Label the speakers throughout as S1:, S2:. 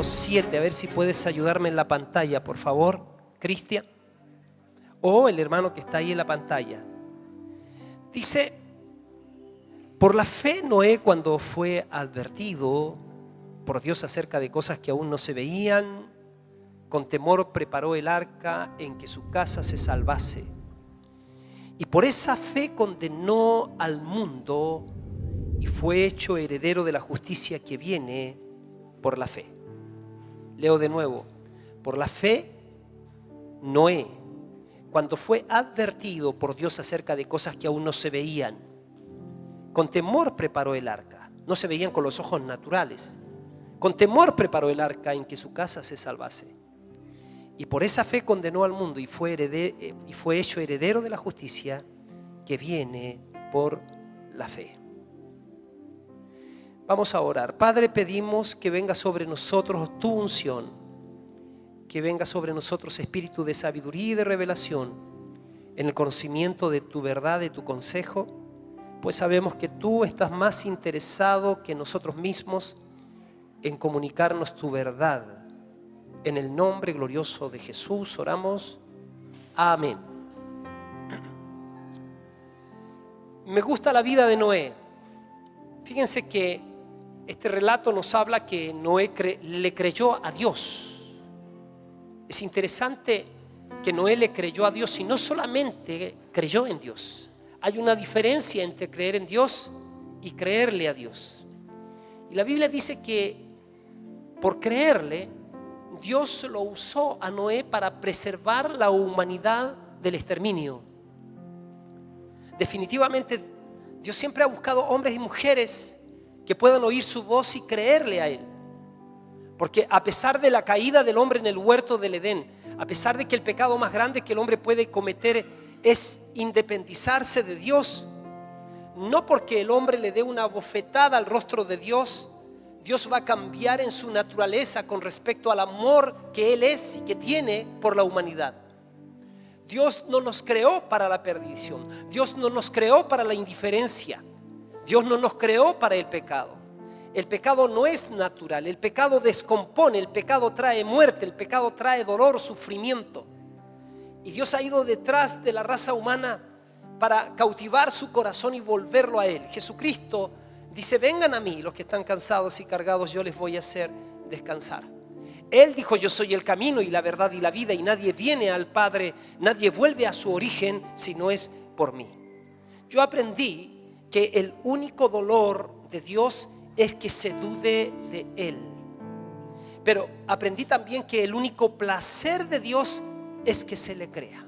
S1: número 7. A ver si puedes ayudarme en la pantalla, por favor, Cristian. O el hermano que está ahí en la pantalla. Dice: por la fe Noé, cuando fue advertido por Dios acerca de cosas que aún no se veían, con temor preparó el arca en que su casa se salvase. Y por esa fe condenó al mundo y fue hecho heredero de la justicia que viene por la fe. Leo de nuevo. Por la fe, Noé, cuando fue advertido por Dios acerca de cosas que aún no se veían, con temor preparó el arca. No se veían con los ojos naturales. Con temor preparó el arca en que su casa se salvase. Y por esa fe condenó al mundo y fue hecho heredero de la justicia que viene por la fe. Vamos a orar. Padre, pedimos que venga sobre nosotros tu unción, que venga sobre nosotros espíritu de sabiduría y de revelación en el conocimiento de tu verdad, de tu consejo, pues sabemos que tú estás más interesado que nosotros mismos en comunicarnos tu verdad. En el nombre glorioso de Jesús oramos. Amén. Me gusta la vida de Noé. Fíjense que este relato nos habla que Noé le creyó a Dios. Es interesante que Noé le creyó a Dios y no solamente creyó en Dios. Hay una diferencia entre creer en Dios y creerle a Dios. Y la Biblia dice que por creerle, Dios lo usó a Noé para preservar la humanidad del exterminio. Definitivamente, Dios siempre ha buscado hombres y mujeres que puedan oír su voz y creerle a Él. Porque a pesar de la caída del hombre en el huerto del Edén, a pesar de que el pecado más grande que el hombre puede cometer es independizarse de Dios, no porque el hombre le dé una bofetada al rostro de Dios, Dios va a cambiar en su naturaleza con respecto al amor que Él es y que tiene por la humanidad. Dios no nos creó para la perdición. Dios no nos creó para la indiferencia. Dios no nos creó para el pecado. El pecado no es natural. El pecado descompone. El pecado trae muerte. El pecado trae dolor, sufrimiento. Y Dios ha ido detrás de la raza humana para cautivar su corazón y volverlo a Él. Jesucristo dice: vengan a mí los que están cansados y cargados, yo les voy a hacer descansar. Él dijo: yo soy el camino y la verdad y la vida, y nadie viene al Padre, nadie vuelve a su origen si no es por mí. Yo aprendí que el único dolor de Dios es que se dude de Él. Pero aprendí también que el único placer de Dios es que se le crea.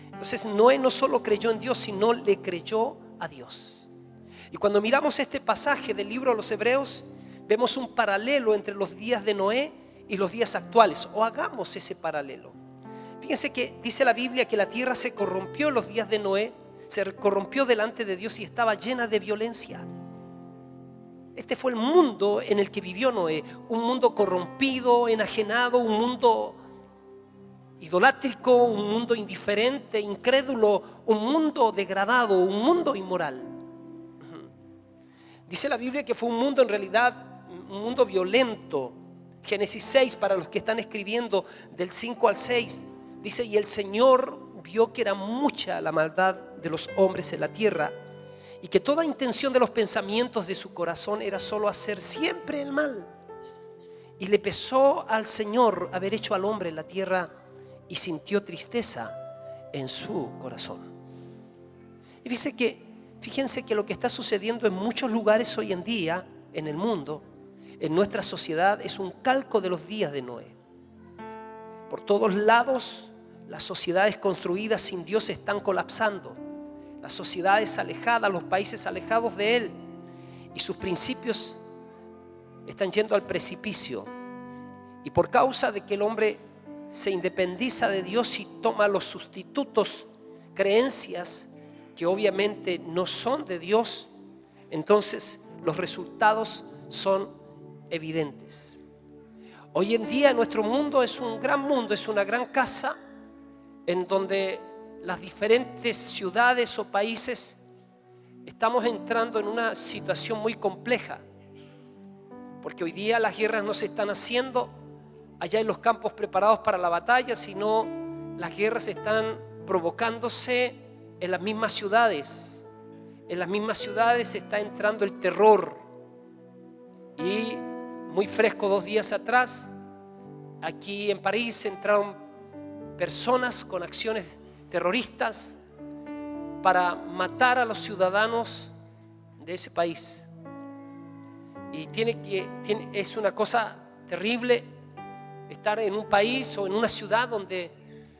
S1: Entonces Noé no solo creyó en Dios, sino le creyó a Dios. Y cuando miramos este pasaje del libro de los Hebreos, vemos un paralelo entre los días de Noé y los días actuales. O hagamos ese paralelo. Fíjense que dice la Biblia que la tierra se corrompió en los días de Noé, se corrompió delante de Dios y estaba llena de violencia. Este fue el mundo en el que vivió Noé, un mundo corrompido, enajenado, un mundo idolátrico, un mundo indiferente, incrédulo, un mundo degradado, un mundo inmoral. Dice la Biblia que fue un mundo en realidad, un mundo violento. Génesis 6, para los que están escribiendo del 5 al 6, dice: y el Señor vio que era mucha la maldad de los hombres en la tierra, y que toda intención de los pensamientos de su corazón era solo hacer siempre el mal. Y le pesó al Señor haber hecho al hombre en la tierra, y sintió tristeza en su corazón. Y fíjense que lo que está sucediendo en muchos lugares hoy en día en el mundo, en nuestra sociedad, es un calco de los días de Noé. Por todos lados, las sociedades construidas sin Dios están colapsando. Las sociedades alejadas, los países alejados de Él, y sus principios están yendo al precipicio. Y por causa de que el hombre se independiza de Dios y toma los sustitutos, creencias que obviamente no son de Dios, entonces los resultados son evidentes. Hoy en día nuestro mundo es un gran mundo, es una gran casa en donde las diferentes ciudades o países estamos entrando en una situación muy compleja. Porque hoy día las guerras no se están haciendo allá en los campos preparados para la batalla, sino las guerras están provocándose en las mismas ciudades. En las mismas ciudades está entrando el terror. Y muy fresco, 2 días atrás, aquí en París entraron personas con acciones terroristas para matar a los ciudadanos de ese país. Y es una cosa terrible estar en un país o en una ciudad donde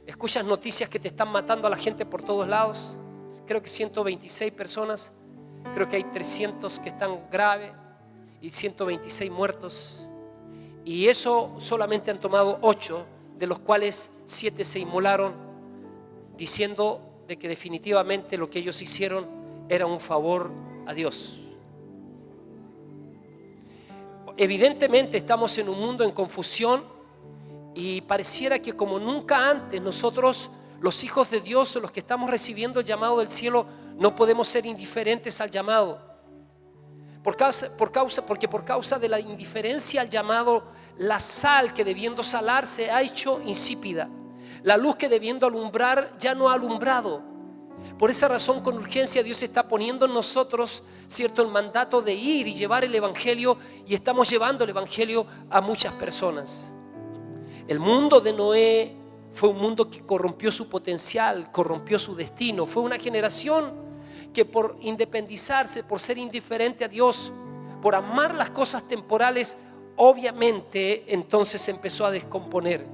S1: escuchas noticias que te están matando a la gente por todos lados. Creo que 126 personas, creo que hay 300 que están graves y 126 muertos. Y eso solamente han tomado 8, de los cuales 7 se inmolaron, diciendo de que definitivamente lo que ellos hicieron era un favor a Dios. Evidentemente estamos en un mundo en confusión y pareciera que como nunca antes nosotros, los hijos de Dios, los que estamos recibiendo el llamado del cielo, no podemos ser indiferentes al llamado. Porque por causa de la indiferencia al llamado, la sal que debiendo salar se ha hecho insípida. La luz que debiendo alumbrar ya no ha alumbrado. Por esa razón, con urgencia, Dios está poniendo en nosotros, ¿cierto?, el mandato de ir y llevar el evangelio, y estamos llevando el evangelio a muchas personas. El mundo de Noé fue un mundo que corrompió su potencial, corrompió su destino. Fue una generación que por independizarse, por ser indiferente a Dios, por amar las cosas temporales, obviamente entonces se empezó a descomponer.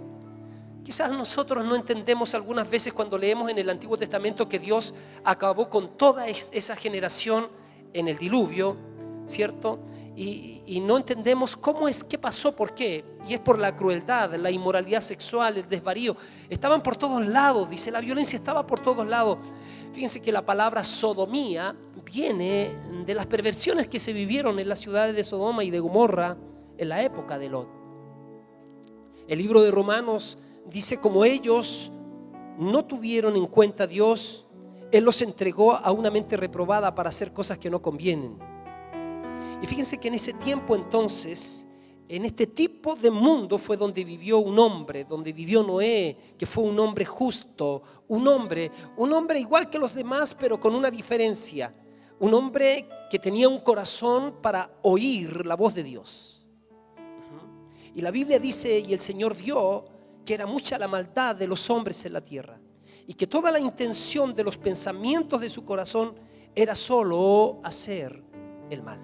S1: Quizás nosotros no entendemos algunas veces cuando leemos en el Antiguo Testamento que Dios acabó con toda esa generación en el diluvio, ¿cierto? Y no entendemos cómo es, qué pasó, por qué. Y es por la crueldad, la inmoralidad sexual, el desvarío. Estaban por todos lados, dice, la violencia estaba por todos lados. Fíjense que la palabra sodomía viene de las perversiones que se vivieron en las ciudades de Sodoma y de Gomorra en la época de Lot. El libro de Romanos dice: como ellos no tuvieron en cuenta a Dios, Él los entregó a una mente reprobada para hacer cosas que no convienen. Y fíjense que en ese tiempo entonces, en este tipo de mundo fue donde vivió un hombre, donde vivió Noé, que fue un hombre justo, un hombre igual que los demás, pero con una diferencia. Un hombre que tenía un corazón para oír la voz de Dios. Y la Biblia dice: y el Señor vio que era mucha la maldad de los hombres en la tierra, y que toda la intención de los pensamientos de su corazón era solo hacer el mal.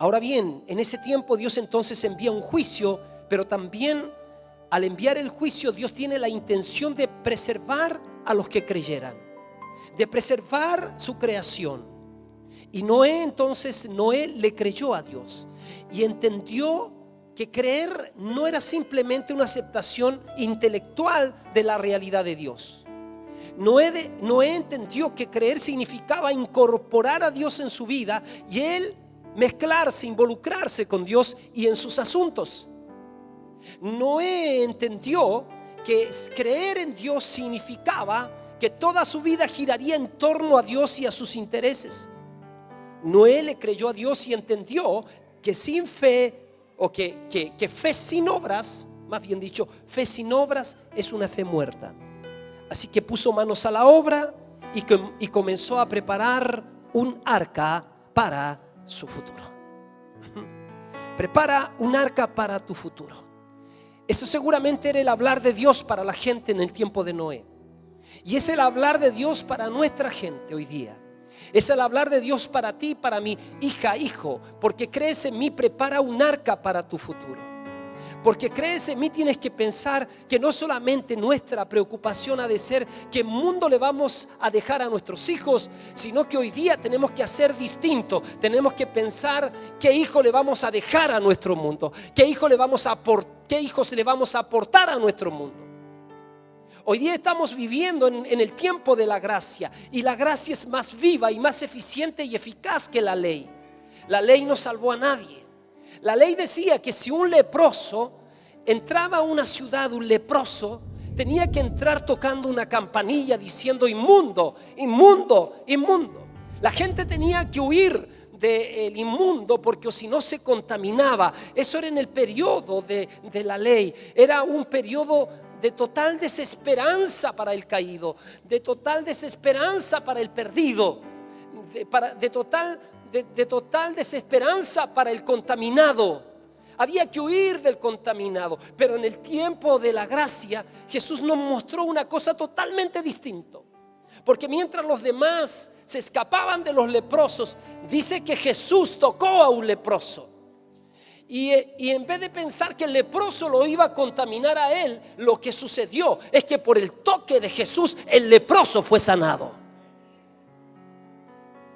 S1: Ahora bien, en ese tiempo Dios entonces envía un juicio, pero también al enviar el juicio Dios tiene la intención de preservar a los que creyeran, de preservar su creación. Y Noé le creyó a Dios y entendió que creer no era simplemente una aceptación intelectual de la realidad de Dios. Noé entendió que creer significaba incorporar a Dios en su vida y él mezclarse, involucrarse con Dios y en sus asuntos. Noé entendió que creer en Dios significaba que toda su vida giraría en torno a Dios y a sus intereses. Noé le creyó a Dios y entendió que sin fe, o que fe sin obras, más bien dicho, fe sin obras es una fe muerta. Así que puso manos a la obra y comenzó a preparar un arca para su futuro. Prepara un arca para tu futuro. Eso seguramente era el hablar de Dios para la gente en el tiempo de Noé. Y es el hablar de Dios para nuestra gente hoy día. Es el hablar de Dios para ti, para mi hija, hijo. Porque crees en mí, prepara un arca para tu futuro. Porque crees en mí, tienes que pensar que no solamente nuestra preocupación ha de ser qué mundo le vamos a dejar a nuestros hijos, sino que hoy día tenemos que hacer distinto. Tenemos que pensar qué hijo le vamos a dejar a nuestro mundo, qué hijos le vamos a aportar a nuestro mundo. Hoy día estamos viviendo en el tiempo de la gracia, y la gracia es más viva y más eficiente y eficaz que la ley. La ley no salvó a nadie. La ley decía que si un leproso entraba a una ciudad, un leproso tenía que entrar tocando una campanilla diciendo: inmundo, inmundo, inmundo. La gente tenía que huir del inmundo, porque o si no se contaminaba. Eso era en el periodo de la ley. Era un periodo de total desesperanza para el caído, de total desesperanza para el perdido, de total desesperanza para el contaminado. Había que huir del contaminado. Pero en el tiempo de la gracia, Jesús nos mostró una cosa totalmente distinta. Porque mientras los demás se escapaban de los leprosos, dice que Jesús tocó a un leproso. Y en vez de pensar que el leproso lo iba a contaminar a él, lo que sucedió es que por el toque de Jesús el leproso fue sanado.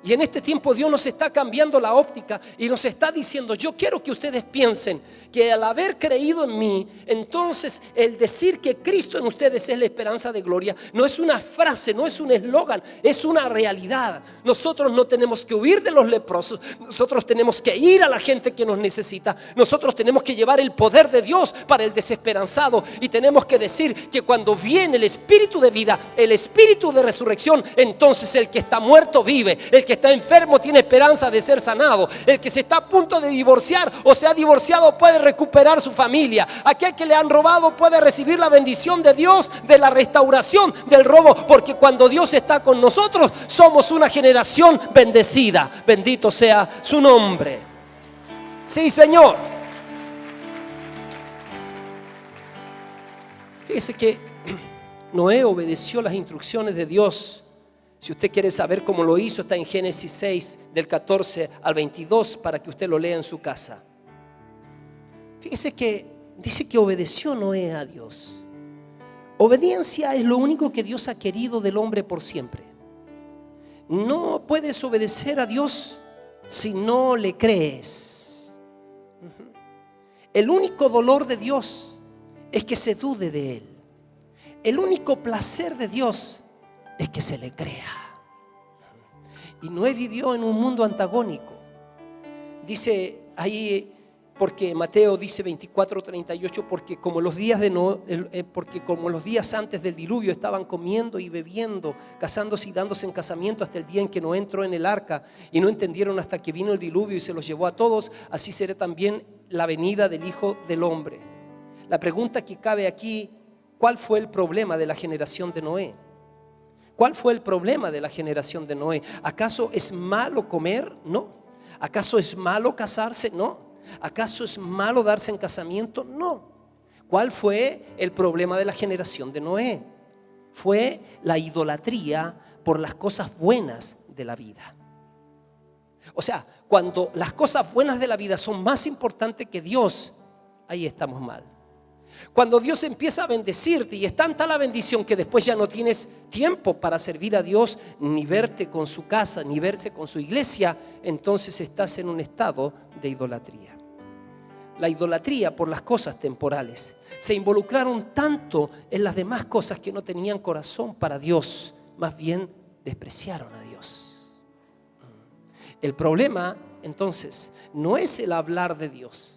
S1: Y en este tiempo Dios nos está cambiando la óptica y nos está diciendo: yo quiero que ustedes piensen que al haber creído en mí, entonces el decir que Cristo en ustedes es la esperanza de gloria no es una frase, no es un eslogan, es una realidad. Nosotros no tenemos que huir de los leprosos, nosotros tenemos que ir a la gente que nos necesita. Nosotros tenemos que llevar el poder de Dios para el desesperanzado, y tenemos que decir que cuando viene el espíritu de vida, el espíritu de resurrección, entonces el que está muerto vive, el que está enfermo tiene esperanza de ser sanado, el que se está a punto de divorciar o se ha divorciado puede recuperar su familia, aquel que le han robado puede recibir la bendición de Dios, de la restauración del robo, porque cuando Dios está con nosotros somos una generación bendecida. Bendito sea su nombre. Sí, Señor. Fíjese que Noé obedeció las instrucciones de Dios. Si usted quiere saber cómo lo hizo, está en Génesis 6 del 14 al 22 para que usted lo lea en su casa. Fíjese que dice que obedeció Noé a Dios. Obediencia es lo único que Dios ha querido del hombre por siempre. No puedes obedecer a Dios si no le crees. El único dolor de Dios es que se dude de Él. El único placer de Dios es que se le crea. Y Noé vivió en un mundo antagónico. Dice ahí, porque Mateo dice 24:38, porque como los días antes del diluvio estaban comiendo y bebiendo, casándose y dándose en casamiento hasta el día en que Noé entró en el arca, y no entendieron hasta que vino el diluvio y se los llevó a todos, así será también la venida del Hijo del Hombre. La pregunta que cabe aquí: ¿cuál fue el problema de la generación de Noé? ¿Cuál fue el problema de la generación de Noé? ¿Acaso es malo comer? No. ¿Acaso es malo casarse? No. ¿Acaso es malo darse en casamiento? No. ¿Cuál fue el problema de la generación de Noé? Fue la idolatría por las cosas buenas de la vida. O sea, cuando las cosas buenas de la vida son más importantes que Dios, ahí estamos mal. Cuando Dios empieza a bendecirte y es tanta la bendición que después ya no tienes tiempo para servir a Dios, ni verte con su casa, ni verse con su iglesia, entonces estás en un estado de idolatría. La idolatría por las cosas temporales. Se involucraron tanto en las demás cosas que no tenían corazón para Dios, más bien despreciaron a Dios. El problema entonces no es el hablar de Dios.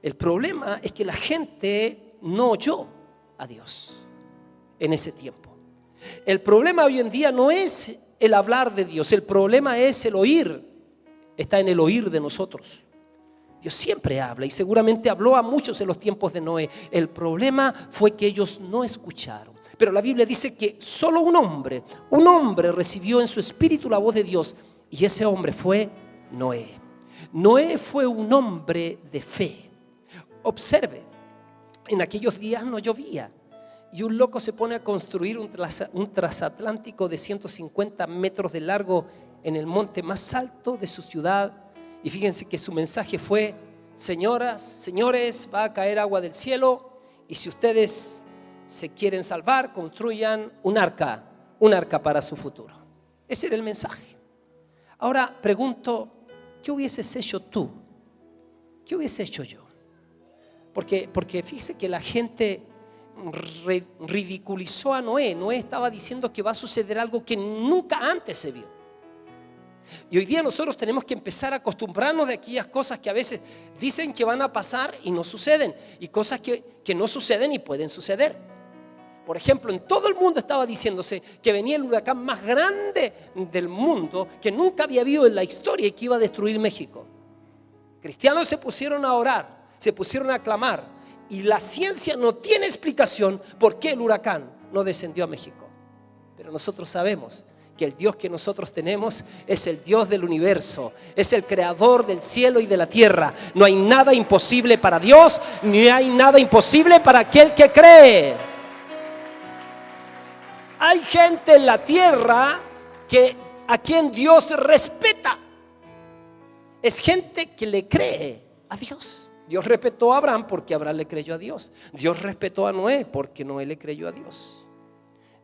S1: El problema es que la gente no oyó a Dios en ese tiempo. El problema hoy en día no es el hablar de Dios, el problema es el oír. Está en el oír de nosotros. Dios siempre habla y seguramente habló a muchos en los tiempos de Noé. El problema fue que ellos no escucharon. Pero la Biblia dice que solo un hombre recibió en su espíritu la voz de Dios, y ese hombre fue Noé. Noé fue un hombre de fe. Observe, en aquellos días no llovía y un loco se pone a construir un transatlántico de 150 metros de largo en el monte más alto de su ciudad. Y fíjense que su mensaje fue: señoras, señores, va a caer agua del cielo, y si ustedes se quieren salvar, construyan un arca para su futuro. Ese era el mensaje. Ahora pregunto, ¿qué hubieses hecho tú? ¿Qué hubiese hecho yo? Porque fíjese que la gente ridiculizó a Noé. Noé estaba diciendo que va a suceder algo que nunca antes se vio. Y hoy día nosotros tenemos que empezar a acostumbrarnos de aquellas cosas que a veces dicen que van a pasar y no suceden, y cosas que no suceden y pueden suceder. Por ejemplo, en todo el mundo estaba diciéndose que venía el huracán más grande del mundo, que nunca había habido en la historia y que iba a destruir México. Cristianos se pusieron a orar, se pusieron a clamar, y la ciencia no tiene explicación por qué el huracán no descendió a México. Pero nosotros sabemos que el Dios que nosotros tenemos es el Dios del universo, es el creador del cielo y de la tierra. No hay nada imposible para Dios, ni hay nada imposible para aquel que cree. Hay gente en la tierra a quien Dios respeta. Es gente que le cree a Dios. Dios respetó a Abraham porque Abraham le creyó a Dios. Dios respetó a Noé porque Noé le creyó a Dios.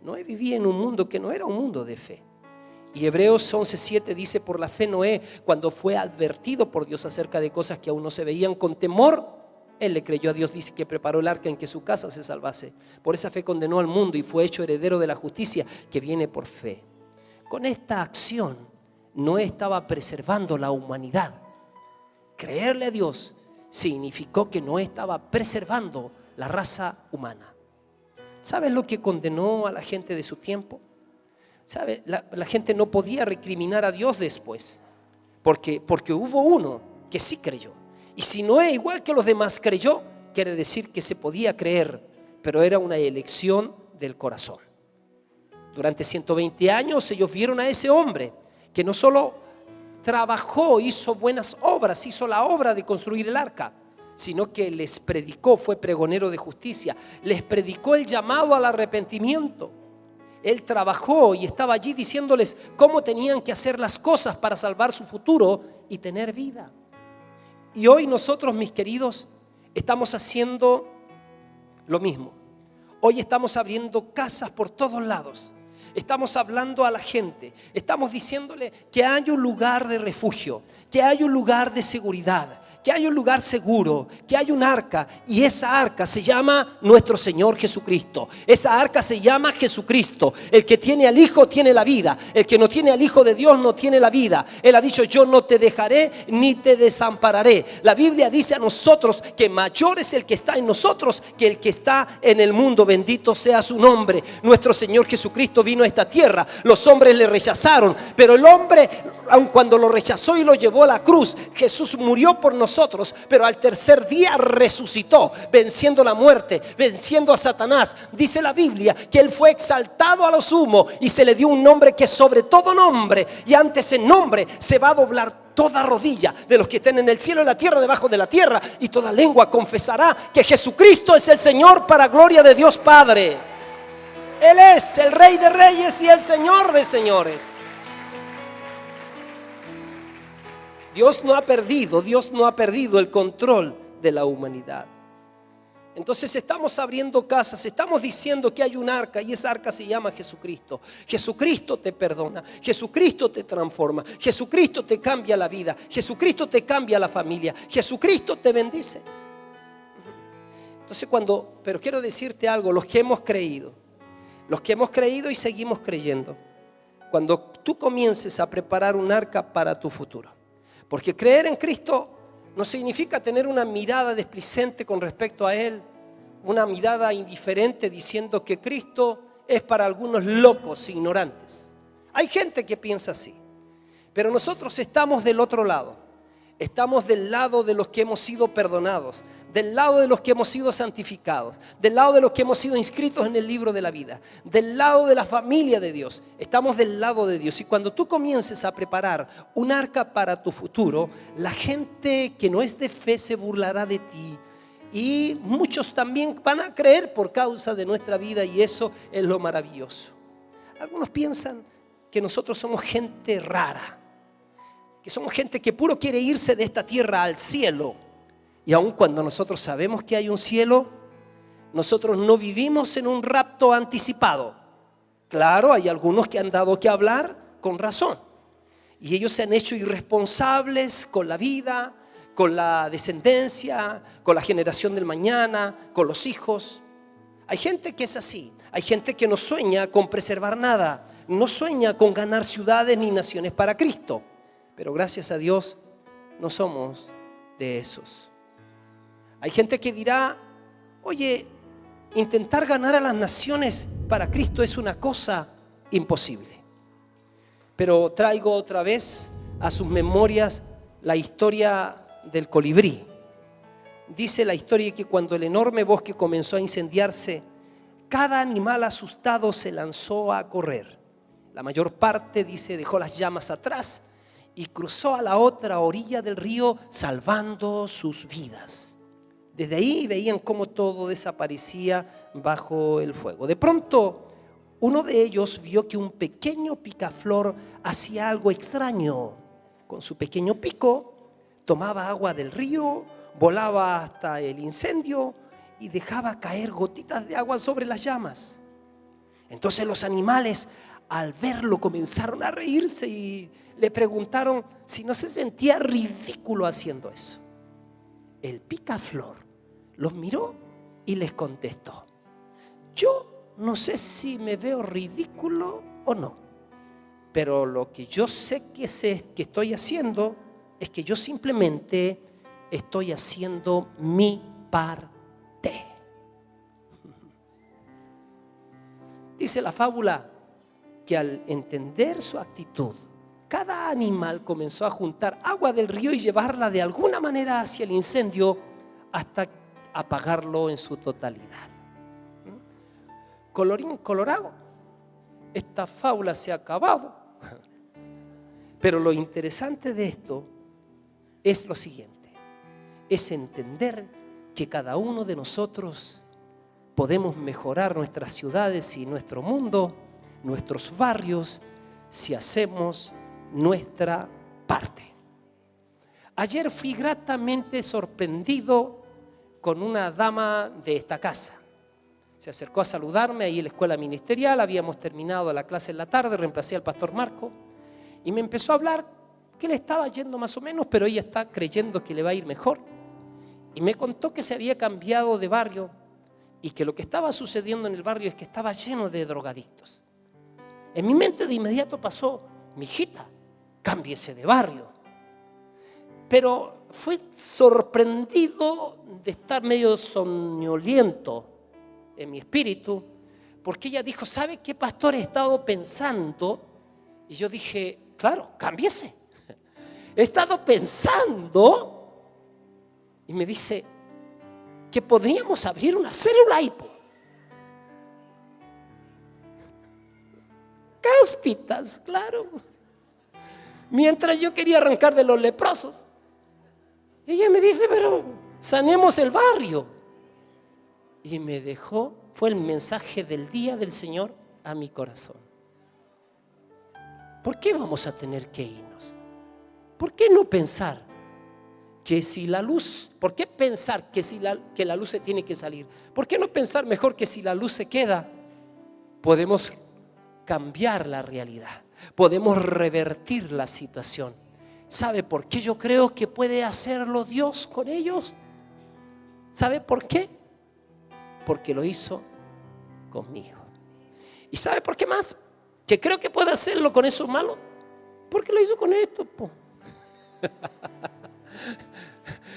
S1: Noé vivía en un mundo que no era un mundo de fe. Y Hebreos 11:7 dice: por la fe Noé, cuando fue advertido por Dios acerca de cosas que aún no se veían con temor, él le creyó a Dios, dice que preparó el arca en que su casa se salvase. Por esa fe condenó al mundo y fue hecho heredero de la justicia que viene por fe. Con esta acción, Noé estaba preservando la humanidad. Creerle a Dios significó que Noé estaba preservando la raza humana. ¿Sabes lo que condenó a la gente de su tiempo? ¿Sabe? La gente no podía recriminar a Dios después, porque hubo uno que sí creyó. Y si Noé, igual que los demás, creyó, quiere decir que se podía creer, pero era una elección del corazón. Durante 120 años ellos vieron a ese hombre que no solo trabajó, hizo buenas obras, hizo la obra de construir el arca, sino que les predicó, fue pregonero de justicia, les predicó el llamado al arrepentimiento. Él trabajó y estaba allí diciéndoles cómo tenían que hacer las cosas para salvar su futuro y tener vida. Y hoy nosotros, mis queridos, estamos haciendo lo mismo. Hoy estamos abriendo casas por todos lados. Estamos hablando a la gente. Estamos diciéndole que hay un lugar de refugio, que hay un lugar de seguridad, que hay un lugar seguro, que hay un arca, y esa arca se llama nuestro Señor Jesucristo. Esa arca se llama Jesucristo. El que tiene al Hijo tiene la vida. El que no tiene al Hijo de Dios no tiene la vida. Él ha dicho: yo no te dejaré ni te desampararé. La Biblia dice a nosotros que mayor es el que está en nosotros que el que está en el mundo. Bendito sea su nombre. Nuestro Señor Jesucristo vino a esta tierra. Los hombres le rechazaron, pero el hombre, aun cuando lo rechazó y lo llevó a la cruz, Jesús murió por nosotros, pero al tercer día resucitó, venciendo la muerte, venciendo a Satanás. Dice la Biblia que Él fue exaltado a lo sumo y se le dio un nombre que es sobre todo nombre, y ante ese nombre se va a doblar toda rodilla de los que estén en el cielo, en la tierra, debajo de la tierra, y toda lengua confesará que Jesucristo es el Señor, para gloria de Dios Padre. Él es el Rey de Reyes y el Señor de Señores. Dios no ha perdido el control de la humanidad. Entonces estamos abriendo casas, estamos diciendo que hay un arca, y esa arca se llama Jesucristo. Jesucristo te perdona, Jesucristo te transforma, Jesucristo te cambia la vida, Jesucristo te cambia la familia, Jesucristo te bendice. Entonces pero quiero decirte algo: los que hemos creído y seguimos creyendo, cuando tú comiences a preparar un arca para tu futuro, porque creer en Cristo no significa tener una mirada desplicente con respecto a Él, una mirada indiferente diciendo que Cristo es para algunos locos, ignorantes. Hay gente que piensa así, pero nosotros estamos del otro lado. Estamos del lado de los que hemos sido perdonados, del lado de los que hemos sido santificados, del lado de los que hemos sido inscritos en el libro de la vida, del lado de la familia de Dios. Estamos del lado de Dios. Y cuando tú comiences a preparar un arca para tu futuro, la gente que no es de fe se burlará de ti. Y muchos también van a creer por causa de nuestra vida, y eso es lo maravilloso. Algunos piensan que nosotros somos gente rara, que somos gente que puro quiere irse de esta tierra al cielo. Y aun cuando nosotros sabemos que hay un cielo, nosotros no vivimos en un rapto anticipado. Claro, hay algunos que han dado que hablar con razón, y ellos se han hecho irresponsables con la vida, con la descendencia, con la generación del mañana, con los hijos. Hay gente que es así. Hay gente que no sueña con preservar nada, no sueña con ganar ciudades ni naciones para Cristo. Pero gracias a Dios no somos de esos. Hay gente que dirá: oye, intentar ganar a las naciones para Cristo es una cosa imposible. Pero traigo otra vez a sus memorias la historia del colibrí. Dice la historia que cuando el enorme bosque comenzó a incendiarse, cada animal asustado se lanzó a correr. La mayor parte, dice, dejó las llamas atrás y cruzó a la otra orilla del río salvando sus vidas. Desde ahí veían cómo todo desaparecía bajo el fuego. De pronto, uno de ellos vio que un pequeño picaflor hacía algo extraño. Con su pequeño pico tomaba agua del río, volaba hasta el incendio y dejaba caer gotitas de agua sobre las llamas. Entonces los animales, al verlo, comenzaron a reírse y le preguntaron si no se sentía ridículo haciendo eso. El picaflor los miró y les contestó: yo no sé si me veo ridículo o no, pero lo que yo sé que estoy haciendo es que yo simplemente estoy haciendo mi parte. Dice la fábula que al entender su actitud, cada animal comenzó a juntar agua del río y llevarla de alguna manera hacia el incendio hasta apagarlo en su totalidad. Colorín colorado, esta fábula se ha acabado. Pero lo interesante de esto es lo siguiente: es entender que cada uno de nosotros podemos mejorar nuestras ciudades y nuestro mundo, nuestros barrios, si hacemos nuestra parte. Ayer fui gratamente sorprendido con una dama de esta casa. Se acercó a saludarme ahí en la escuela ministerial, habíamos terminado la clase en la tarde, reemplacé al pastor Marco y me empezó a hablar que le estaba yendo más o menos, pero ella está creyendo que le va a ir mejor. Y me contó que se había cambiado de barrio y que lo que estaba sucediendo en el barrio es que estaba lleno de drogadictos. En mi mente de inmediato pasó: mi hijita, cámbiese de barrio. Pero fui sorprendido de estar medio somnoliento en mi espíritu, porque ella dijo: ¿sabe qué, pastor? He estado pensando. Y yo dije: claro, cámbiese. He estado pensando. Y me dice que podríamos abrir una célula hipo. Cáspitas, claro. Mientras yo quería arrancar de los leprosos, ella me dice: pero sanemos el barrio. Y me dejó, fue el mensaje del día del Señor a mi corazón. ¿Por qué vamos a tener que irnos? ¿Por qué no pensar que si la luz, por qué pensar que la luz se tiene que salir? ¿Por qué no pensar mejor que si la luz se queda, podemos cambiar la realidad? Podemos revertir la situación. ¿Sabe por qué yo creo que puede hacerlo Dios con ellos? ¿Sabe por qué? Porque lo hizo conmigo. ¿Y sabe por qué más? Que creo que puede hacerlo con esos malos. Porque lo hizo con esto, po.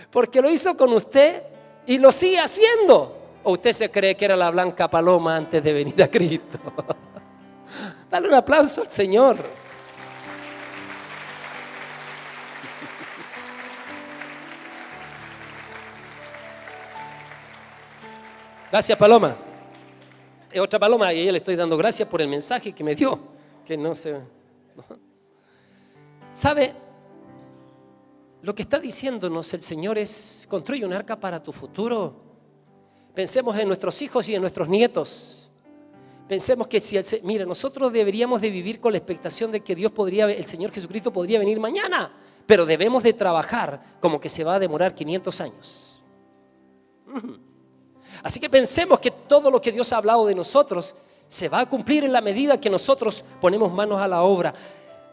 S1: Porque lo hizo con usted y lo sigue haciendo. ¿O usted se cree que era la blanca paloma antes de venir a Cristo? Dale un aplauso al Señor. Gracias, Paloma. Es otra Paloma y a ella le estoy dando gracias por el mensaje que me dio. Que no se... ¿Sabe? Lo que está diciéndonos el Señor es: construye un arca para tu futuro. Pensemos en nuestros hijos y en nuestros nietos. Pensemos que mire, nosotros deberíamos de vivir con la expectación de que el Señor Jesucristo podría venir mañana, pero debemos de trabajar como que se va a demorar 500 años. Así que pensemos que todo lo que Dios ha hablado de nosotros se va a cumplir en la medida que nosotros ponemos manos a la obra.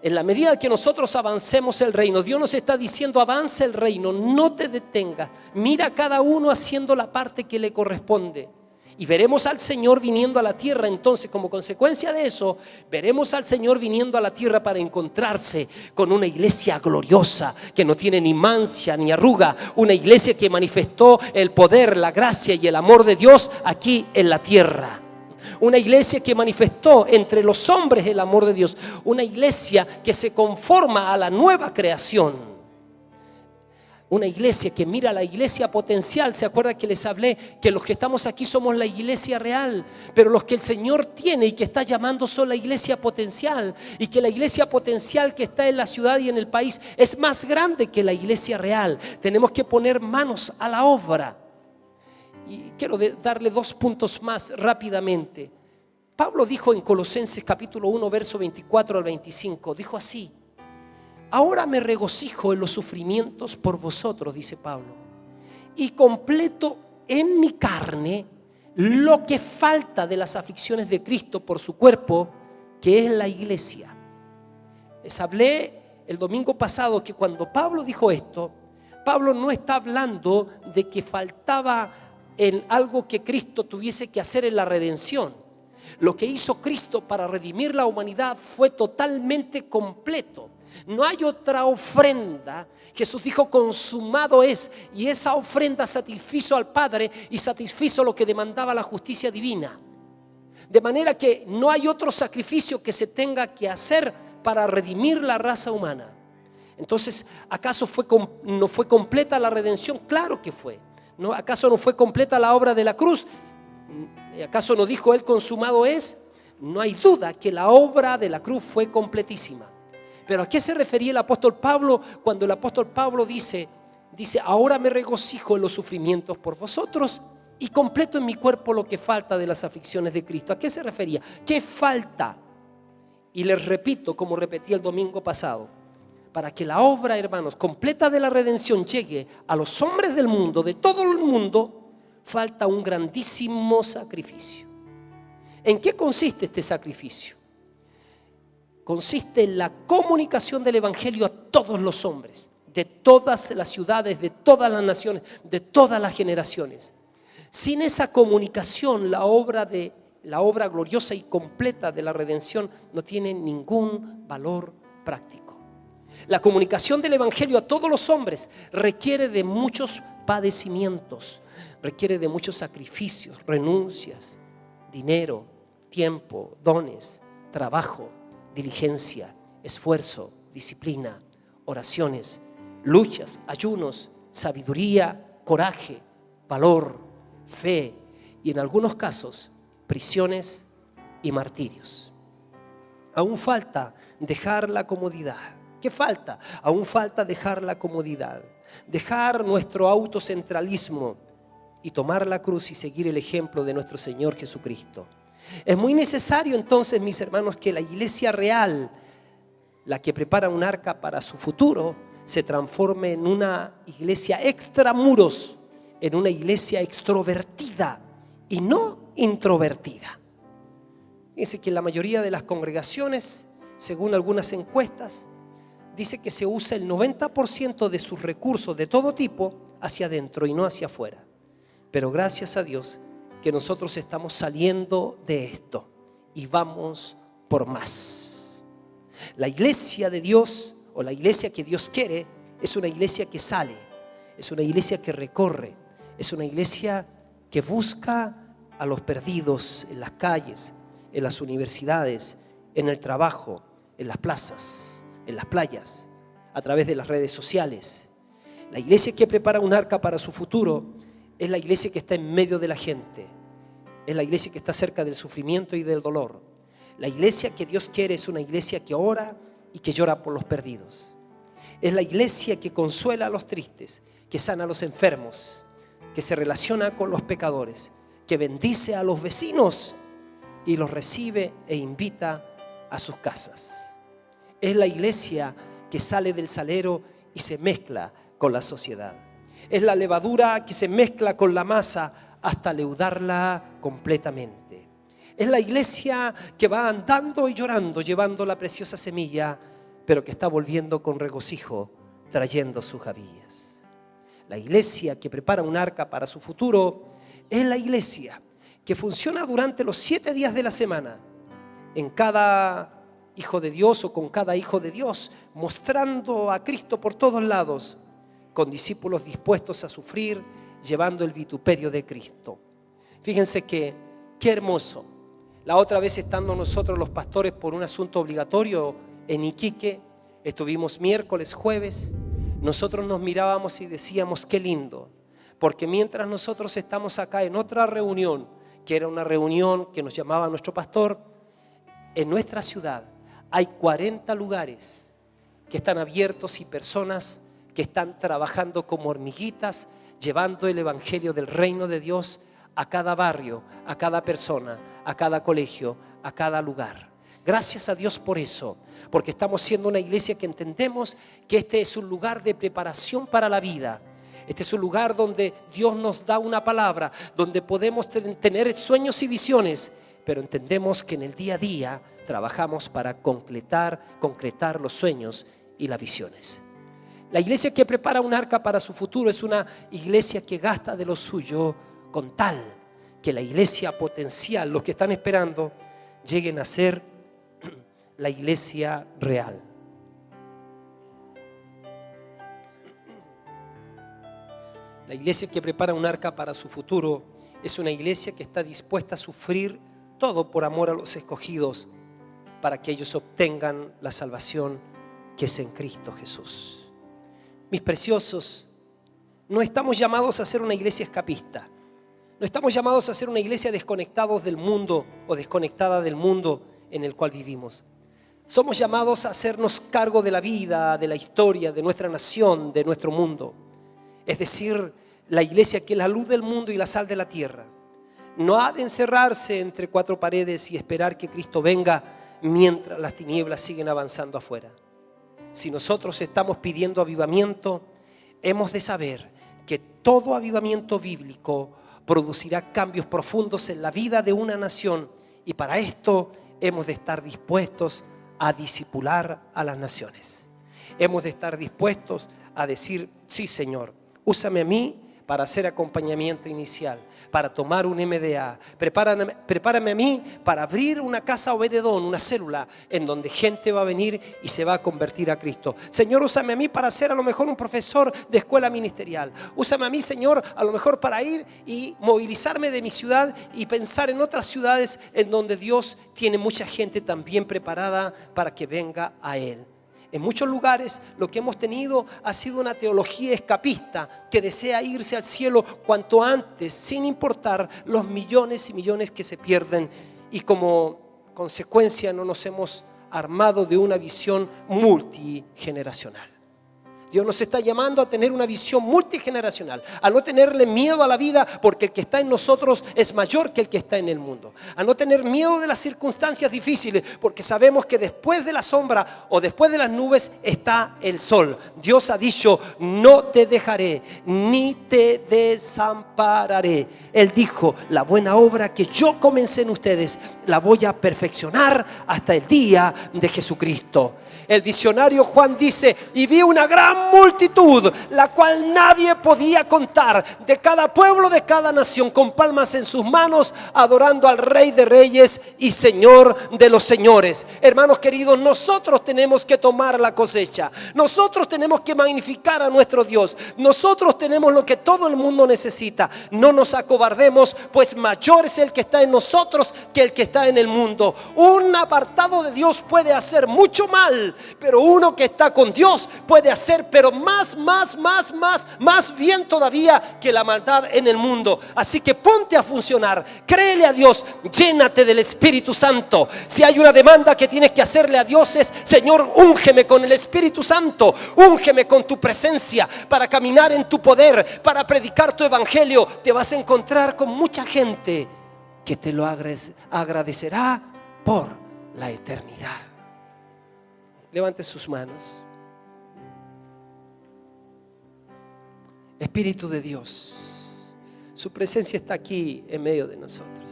S1: En la medida que nosotros avancemos el reino. Dios nos está diciendo: avanza el reino, no te detengas. Mira a cada uno haciendo la parte que le corresponde. Y veremos al Señor viniendo a la tierra. Entonces, como consecuencia de eso, veremos al Señor viniendo a la tierra para encontrarse con una iglesia gloriosa que no tiene ni mancha ni arruga. Una iglesia que manifestó el poder, la gracia y el amor de Dios aquí en la tierra. Una iglesia que manifestó entre los hombres el amor de Dios. Una iglesia que se conforma a la nueva creación. Una iglesia que mira la iglesia potencial. ¿Se acuerdan que les hablé que los que estamos aquí somos la iglesia real? Pero los que el Señor tiene y que está llamando son la iglesia potencial. Y que la iglesia potencial que está en la ciudad y en el país es más grande que la iglesia real. Tenemos que poner manos a la obra. Y quiero darle 2 puntos más rápidamente. Pablo dijo en Colosenses capítulo 1 verso 24 al 25. Dijo así: ahora me regocijo en los sufrimientos por vosotros, dice Pablo, y completo en mi carne lo que falta de las aflicciones de Cristo por su cuerpo, que es la iglesia. Les hablé el domingo pasado que cuando Pablo dijo esto, Pablo no está hablando de que faltaba en algo que Cristo tuviese que hacer en la redención. Lo que hizo Cristo para redimir la humanidad fue totalmente completo. No hay otra ofrenda. Jesús dijo: consumado es. Y esa ofrenda satisfizo al Padre y satisfizo lo que demandaba la justicia divina. De manera que no hay otro sacrificio que se tenga que hacer para redimir la raza humana. Entonces, ¿acaso no fue completa la redención? Claro que fue. ¿No? ¿Acaso no fue completa la obra de la cruz? ¿Acaso no dijo él: consumado es? No hay duda que la obra de la cruz fue completísima. Pero ¿a qué se refería el apóstol Pablo cuando el apóstol Pablo dice: ahora me regocijo en los sufrimientos por vosotros y completo en mi cuerpo lo que falta de las aflicciones de Cristo? ¿A qué se refería? ¿Qué falta? Y les repito, como repetí el domingo pasado, para que la obra, hermanos, completa de la redención llegue a los hombres del mundo, de todo el mundo, falta un grandísimo sacrificio. ¿En qué consiste este sacrificio? Consiste en la comunicación del evangelio a todos los hombres, de todas las ciudades, de todas las naciones, de todas las generaciones. Sin esa comunicación, la obra gloriosa y completa de la redención no tiene ningún valor práctico. La comunicación del evangelio a todos los hombres requiere de muchos padecimientos, requiere de muchos sacrificios, renuncias, dinero, tiempo, dones, trabajo, diligencia, esfuerzo, disciplina, oraciones, luchas, ayunos, sabiduría, coraje, valor, fe y en algunos casos prisiones y martirios. Aún falta dejar la comodidad. ¿Qué falta? Aún falta dejar la comodidad, dejar nuestro autocentralismo y tomar la cruz y seguir el ejemplo de nuestro Señor Jesucristo. Es muy necesario entonces, mis hermanos, que la iglesia real, la que prepara un arca para su futuro, se transforme en una iglesia extramuros, en una iglesia extrovertida y no introvertida. Fíjense que en la mayoría de las congregaciones, según algunas encuestas, dice que se usa el 90% de sus recursos de todo tipo hacia adentro y no hacia afuera. Pero gracias a Dios que nosotros estamos saliendo de esto y vamos por más. La iglesia de Dios, o la iglesia que Dios quiere, es una iglesia que sale, es una iglesia que recorre, es una iglesia que busca a los perdidos en las calles, en las universidades, en el trabajo, en las plazas, en las playas, a través de las redes sociales. La iglesia que prepara un arca para su futuro es la iglesia que está en medio de la gente, es la iglesia que está cerca del sufrimiento y del dolor. La iglesia que Dios quiere es una iglesia que ora y que llora por los perdidos. Es la iglesia que consuela a los tristes, que sana a los enfermos, que se relaciona con los pecadores, que bendice a los vecinos y los recibe e invita a sus casas. Es la iglesia que sale del salero y se mezcla con la sociedad. Es la levadura que se mezcla con la masa hasta leudarla completamente. Es la iglesia que va andando y llorando, llevando la preciosa semilla, pero que está volviendo con regocijo, trayendo sus javillas. La iglesia que prepara un arca para su futuro es la iglesia que funciona durante los 7 días de la semana, en cada hijo de Dios o con cada hijo de Dios, mostrando a Cristo por todos lados, con discípulos dispuestos a sufrir, llevando el vituperio de Cristo. Fíjense qué hermoso. La otra vez, estando nosotros los pastores por un asunto obligatorio en Iquique, estuvimos miércoles, jueves, nosotros nos mirábamos y decíamos: qué lindo, porque mientras nosotros estamos acá en otra reunión, que era una reunión que nos llamaba nuestro pastor, en nuestra ciudad hay 40 lugares que están abiertos y personas que están trabajando como hormiguitas, llevando el evangelio del reino de Dios a cada barrio, a cada persona, a cada colegio, a cada lugar. Gracias a Dios por eso, porque estamos siendo una iglesia que entendemos que este es un lugar de preparación para la vida. Este es un lugar donde Dios nos da una palabra, donde podemos tener sueños y visiones, pero entendemos que en el día a día trabajamos para concretar los sueños y las visiones. La iglesia que prepara un arca para su futuro es una iglesia que gasta de lo suyo con tal que la iglesia potencial, los que están esperando, lleguen a ser la iglesia real. La iglesia que prepara un arca para su futuro es una iglesia que está dispuesta a sufrir todo por amor a los escogidos, para que ellos obtengan la salvación que es en Cristo Jesús. Mis preciosos, no estamos llamados a ser una iglesia escapista. No estamos llamados a ser una iglesia desconectados del mundo o desconectada del mundo en el cual vivimos. Somos llamados a hacernos cargo de la vida, de la historia, de nuestra nación, de nuestro mundo. Es decir, la iglesia que es la luz del mundo y la sal de la tierra. No ha de encerrarse entre 4 paredes y esperar que Cristo venga mientras las tinieblas siguen avanzando afuera. Si nosotros estamos pidiendo avivamiento, hemos de saber que todo avivamiento bíblico producirá cambios profundos en la vida de una nación, y para esto hemos de estar dispuestos a discipular a las naciones. Hemos de estar dispuestos a decir: sí, Señor, úsame a mí para hacer acompañamiento inicial, para tomar un MDA. Prepárame a mí para abrir una casa Obededón, una célula en donde gente va a venir y se va a convertir a Cristo. Señor, úsame a mí para ser a lo mejor un profesor de escuela ministerial. Úsame a mí, Señor, a lo mejor para ir y movilizarme de mi ciudad y pensar en otras ciudades en donde Dios tiene mucha gente también preparada para que venga a Él. En muchos lugares lo que hemos tenido ha sido una teología escapista que desea irse al cielo cuanto antes, sin importar los millones y millones que se pierden, y como consecuencia no nos hemos armado de una visión multigeneracional. Dios nos está llamando a tener una visión multigeneracional, a no tenerle miedo a la vida, porque el que está en nosotros es mayor que el que está en el mundo. A no tener miedo de las circunstancias difíciles, porque sabemos que después de la sombra o después de las nubes está el sol. Dios ha dicho: no te dejaré ni te desampararé. Él dijo: la buena obra que yo comencé en ustedes la voy a perfeccionar hasta el día de Jesucristo. El visionario Juan dice: y vi una gran multitud, la cual nadie podía contar, de cada pueblo, de cada nación, con palmas en sus manos, adorando al Rey de Reyes y Señor de los señores. Hermanos queridos, nosotros tenemos que tomar la cosecha. Nosotros tenemos que magnificar a nuestro Dios. Nosotros tenemos lo que todo el mundo necesita. No nos acobardemos, pues mayor es el que está en nosotros que el que está en el mundo. Un apartado de Dios puede hacer mucho mal, pero uno que está con Dios puede hacer pero más bien todavía que la maldad en el mundo. Así que ponte a funcionar, créele a Dios, llénate del Espíritu Santo. Si hay una demanda que tienes que hacerle a Dios es: Señor, úngeme con el Espíritu Santo, úngeme con tu presencia para caminar en tu poder, para predicar tu evangelio. Te vas a encontrar con mucha gente que te lo agradecerá por la eternidad. Levante sus manos. Espíritu de Dios, su presencia está aquí en medio de nosotros.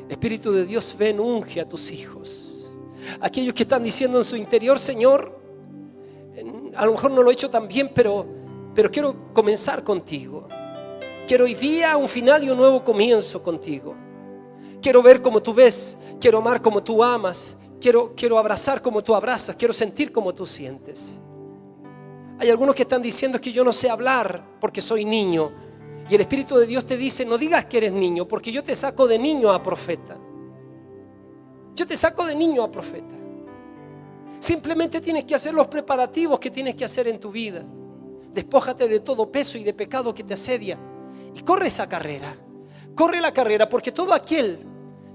S1: Espíritu de Dios, ven, unge a tus hijos. Aquellos que están diciendo en su interior: Señor, a lo mejor no lo he hecho tan bien, pero quiero comenzar contigo. Quiero hoy día un final y un nuevo comienzo contigo. Quiero ver como tú ves, quiero amar como tú amas, quiero abrazar como tú abrazas, quiero sentir como tú sientes. Hay algunos que están diciendo que yo no sé hablar porque soy niño. Y el Espíritu de Dios te dice, no digas que eres niño, porque yo te saco de niño a profeta. Yo te saco de niño a profeta. Simplemente tienes que hacer los preparativos que tienes que hacer en tu vida. Despójate de todo peso y de pecado que te asedia y corre esa carrera. Corre la carrera, porque todo aquel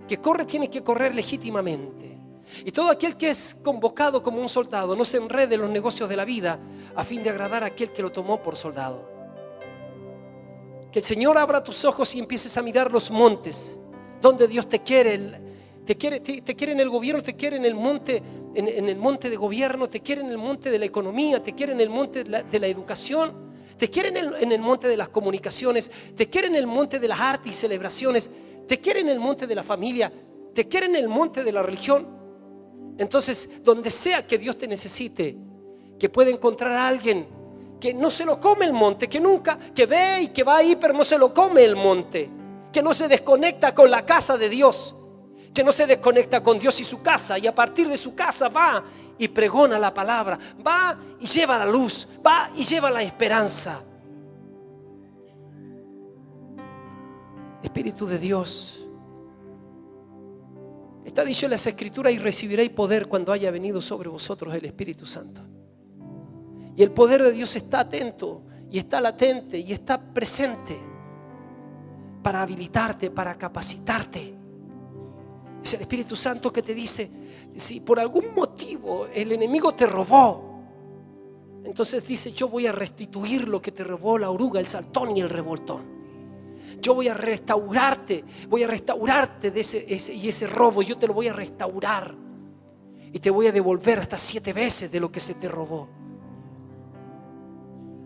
S1: que corre tiene que correr legítimamente. Y todo aquel que es convocado como un soldado no se enrede en los negocios de la vida a fin de agradar a aquel que lo tomó por soldado. Que el Señor abra tus ojos y empieces a mirar los montes donde Dios te quiere. Te quiere en el gobierno, te quiere en el monte, en el monte de gobierno, te quiere en el monte de la economía, te quiere en el monte de la educación, te quiere en el monte de las comunicaciones, te quiere en el monte de las artes y celebraciones, te quiere en el monte de la familia, te quiere en el monte de la religión. Entonces, donde sea que Dios te necesite, que pueda encontrar a alguien que no se lo come el monte, que ve y que va ahí, pero no se lo come el monte, que no se desconecta con la casa de Dios, que no se desconecta con Dios y su casa, y a partir de su casa va y pregona la palabra, va y lleva la luz, va y lleva la esperanza. Espíritu de Dios, está dicho en las Escrituras: y recibiréis poder cuando haya venido sobre vosotros el Espíritu Santo. Y el poder de Dios está atento y está latente y está presente para habilitarte, para capacitarte. Es el Espíritu Santo que te dice: si por algún motivo el enemigo te robó, entonces dice: yo voy a restituir lo que te robó la oruga, el saltón y el revoltón. Yo voy a restaurarte de ese robo. Yo te lo voy a restaurar y te voy a devolver hasta 7 veces de lo que se te robó.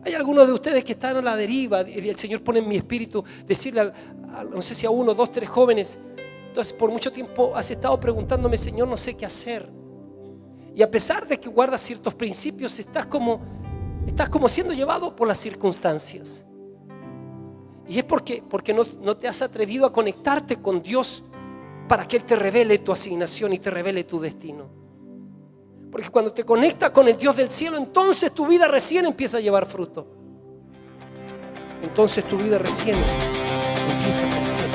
S1: Hay algunos de ustedes que están a la deriva y el Señor pone en mi espíritu decirle no sé si a 1, 2, 3 jóvenes: entonces por mucho tiempo has estado preguntándome, Señor, no sé qué hacer. Y a pesar de que guardas ciertos principios, estás como siendo llevado por las circunstancias. Y es porque no te has atrevido a conectarte con Dios para que Él te revele tu asignación y te revele tu destino. Porque cuando te conectas con el Dios del cielo, entonces tu vida recién empieza a llevar fruto. Entonces tu vida recién empieza a crecer.